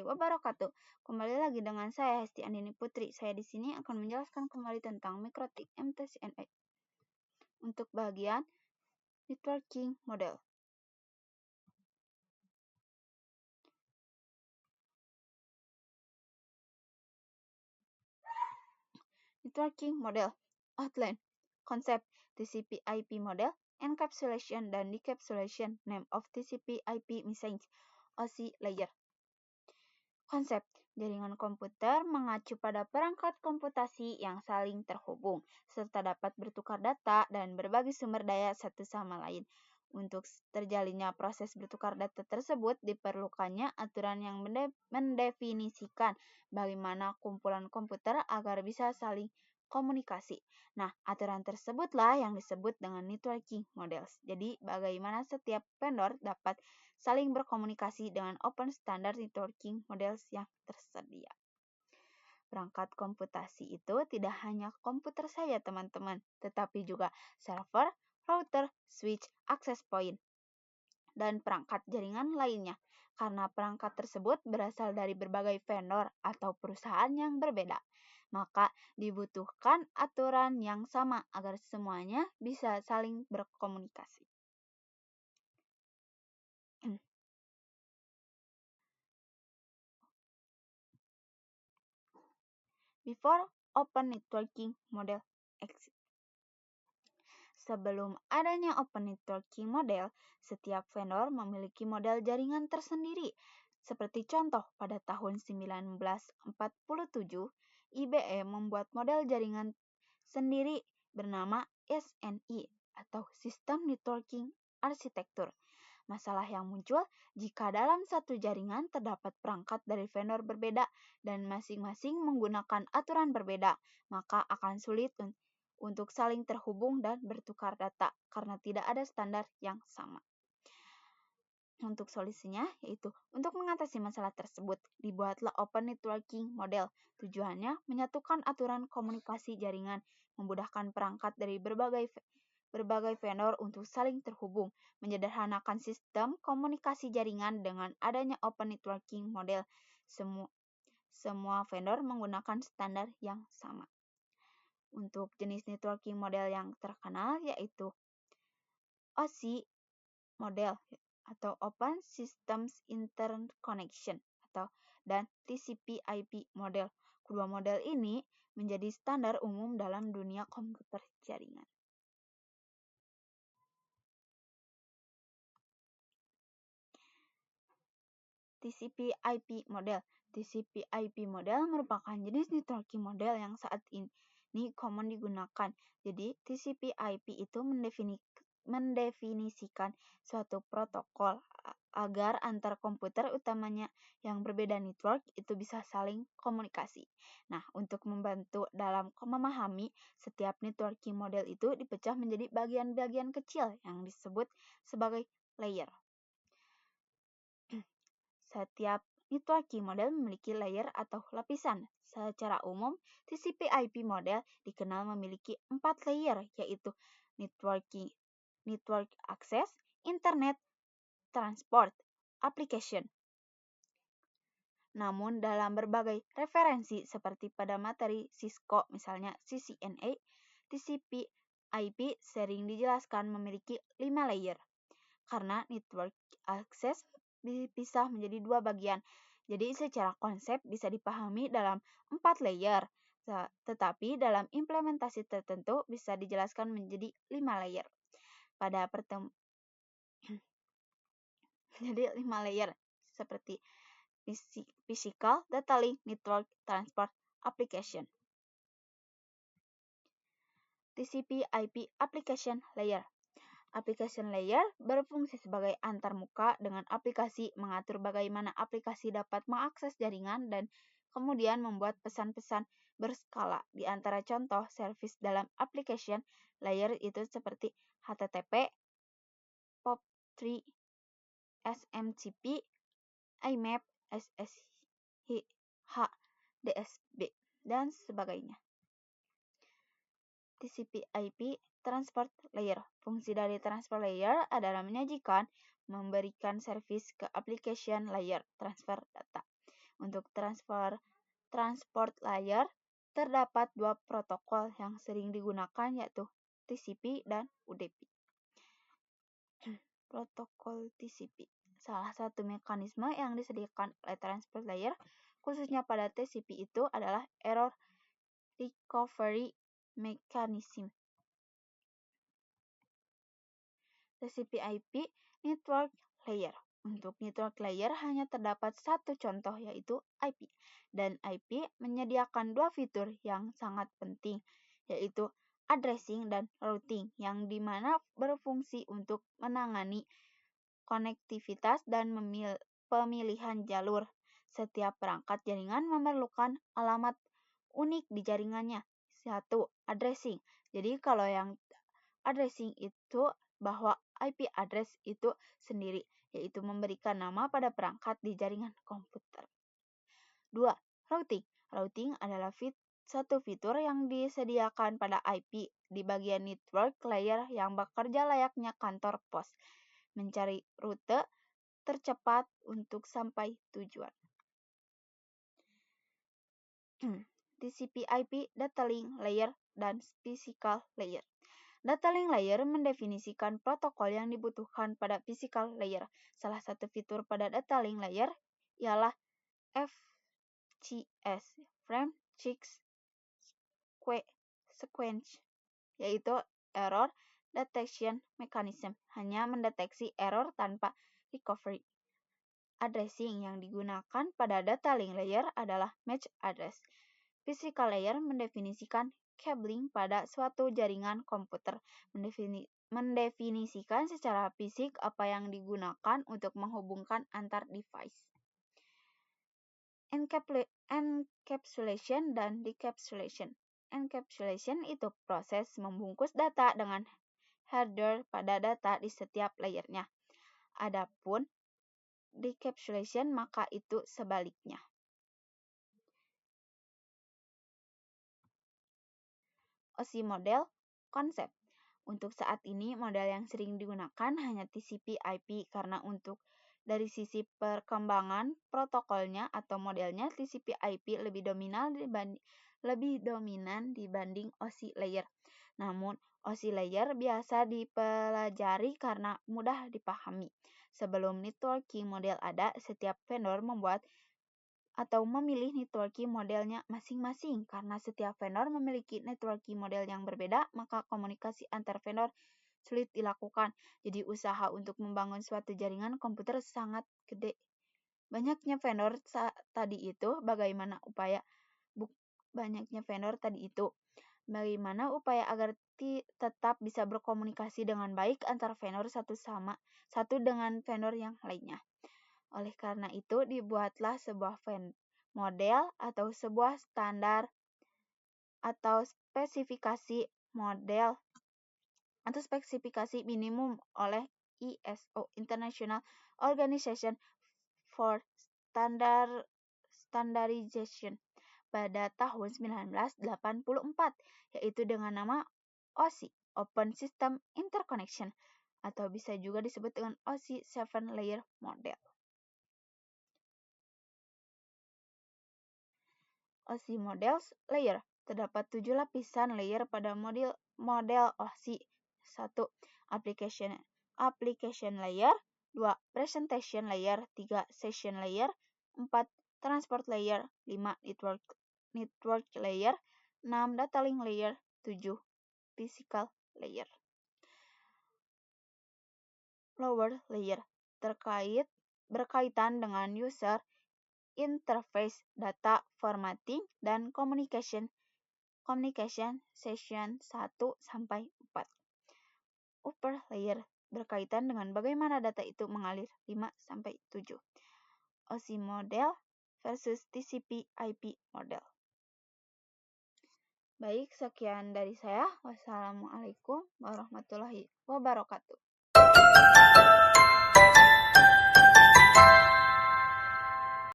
wabarakatuh. Kembali lagi dengan saya Hesti Andini Putri. Saya di sini akan menjelaskan kembali tentang Mikrotik MTCNI untuk bagian networking model. Networking model outline, konsep TCP/IP model, encapsulation dan decapsulation, name of TCP/IP message, OSI layer. Konsep jaringan komputer mengacu pada perangkat komputasi yang saling terhubung, serta dapat bertukar data dan berbagi sumber daya satu sama lain. Untuk terjalinnya proses bertukar data tersebut, diperlukannya aturan yang mendefinisikan bagaimana kumpulan komputer agar bisa saling komunikasi. Nah, aturan tersebutlah yang disebut dengan networking models. Jadi, bagaimana setiap vendor dapat saling berkomunikasi dengan open standard networking models yang tersedia. Perangkat komputasi itu tidak hanya komputer saja, teman-teman, tetapi juga server, router, switch, access point, dan perangkat jaringan lainnya. Karena perangkat tersebut berasal dari berbagai vendor atau perusahaan yang berbeda, maka dibutuhkan aturan yang sama agar semuanya bisa saling berkomunikasi. Before open networking model exist. Sebelum adanya open networking model, setiap vendor memiliki model jaringan tersendiri. Seperti contoh, pada tahun 1947, IBM membuat model jaringan sendiri bernama SNI atau System Networking Architecture. Masalah yang muncul jika dalam satu jaringan terdapat perangkat dari vendor berbeda dan masing-masing menggunakan aturan berbeda, maka akan sulit untuk saling terhubung dan bertukar data karena tidak ada standar yang sama. Untuk solusinya yaitu untuk mengatasi masalah tersebut, dibuatlah open networking model. Tujuannya menyatukan aturan komunikasi jaringan, memudahkan perangkat dari berbagai vendor untuk saling terhubung, menyederhanakan sistem komunikasi jaringan dengan adanya open networking model. Semua vendor menggunakan standar yang sama. Untuk jenis networking model yang terkenal yaitu OSI model atau Open Systems Interconnection dan TCP/IP model. Kedua model ini menjadi standar umum dalam dunia komputer jaringan. TCP/IP model. TCP/IP model merupakan jenis networking model yang saat ini common digunakan. Jadi, TCP/IP itu mendefinisikan suatu protokol agar antar komputer utamanya yang berbeda network itu bisa saling komunikasi. Nah, untuk membantu dalam memahami setiap networking model itu dipecah menjadi bagian-bagian kecil yang disebut sebagai layer. Setiap networking model memiliki layer atau lapisan. Secara umum, TCP/IP model dikenal memiliki 4 layer, yaitu network access, internet, transport, application. Namun dalam berbagai referensi seperti pada materi Cisco misalnya CCNA, TCP/IP sering dijelaskan memiliki 5 layer. Karena network access dipisah menjadi 2 bagian. Jadi secara konsep bisa dipahami dalam 4 layer. Tetapi dalam implementasi tertentu bisa dijelaskan menjadi 5 layer. Jadi 5 layer seperti physical, data link, network, transport, application. TCP/IP application layer. Application layer berfungsi sebagai antarmuka dengan aplikasi, mengatur bagaimana aplikasi dapat mengakses jaringan dan kemudian membuat pesan-pesan berskala. Di antara contoh service dalam application layer itu seperti HTTP, POP3, SMTP, IMAP, SSH, DSB, dan sebagainya. TCP/IP transport layer. Fungsi dari transport layer adalah menyajikan, memberikan servis ke application layer, transfer data. Untuk transport layer, terdapat dua protokol yang sering digunakan, yaitu TCP dan UDP. Protokol TCP. Salah satu mekanisme yang disediakan oleh transport layer, khususnya pada TCP itu adalah error recovery mechanism. TCP/IP network layer. Untuk network layer hanya terdapat satu contoh, yaitu IP. Dan IP menyediakan dua fitur yang sangat penting, yaitu addressing dan routing, yang dimana berfungsi untuk menangani konektivitas dan pemilihan jalur. Setiap perangkat jaringan memerlukan alamat unik di jaringannya. 1. Addressing. Jadi kalau yang addressing itu bahwa IP address itu sendiri, yaitu memberikan nama pada perangkat di jaringan komputer. 2. Routing. Routing adalah satu fitur yang disediakan pada IP di bagian network layer yang bekerja layaknya kantor pos, mencari rute tercepat untuk sampai tujuan. TCP/IP data link layer dan physical layer. Data link layer mendefinisikan protokol yang dibutuhkan pada physical layer. Salah satu fitur pada data link layer ialah FCS, Frame Check Sequence, yaitu Error Detection Mechanism, hanya mendeteksi error tanpa recovery. Addressing yang digunakan pada data link layer adalah match address. Physical layer mendefinisikan cabling pada suatu jaringan komputer, mendefinisikan secara fisik apa yang digunakan untuk menghubungkan antar device. Encapsulation dan decapsulation. Encapsulation itu proses membungkus data dengan header pada data di setiap layernya. Adapun decapsulation maka itu sebaliknya. OSI model konsep. Untuk saat ini, model yang sering digunakan hanya TCP/IP karena untuk dari sisi perkembangan protokolnya atau modelnya, TCP/IP lebih dominan dibanding OSI layer. Namun, OSI layer biasa dipelajari karena mudah dipahami. Sebelum networking model ada, setiap vendor membuat atau memilih networking modelnya masing-masing. Karena setiap vendor memiliki networking model yang berbeda, maka komunikasi antar vendor sulit dilakukan. Jadi usaha untuk membangun suatu jaringan komputer sangat gede. Banyaknya vendor tadi itu, bagaimana upaya agar tetap bisa berkomunikasi dengan baik antar vendor satu dengan vendor yang lainnya. Oleh karena itu, dibuatlah sebuah model atau sebuah standar atau spesifikasi model atau spesifikasi minimum oleh ISO, International Organization for Standardization, pada tahun 1984, yaitu dengan nama OSI, Open System Interconnection, atau bisa juga disebut dengan OSI 7 Layer Model. OSI Models Layer. Terdapat 7 lapisan layer pada model OSI. 1. Application Layer. 2. Presentation Layer. 3. Session Layer. 4. Transport Layer. 5. Network Layer. 6. Data Link Layer. 7. Physical Layer. Lower Layer. Berkaitan dengan user interface, data formatting, dan communication session 1-4. Upper layer berkaitan dengan bagaimana data itu mengalir 5-7. OSI model versus TCP/IP model. Baik, sekian dari saya. Wassalamualaikum warahmatullahi wabarakatuh.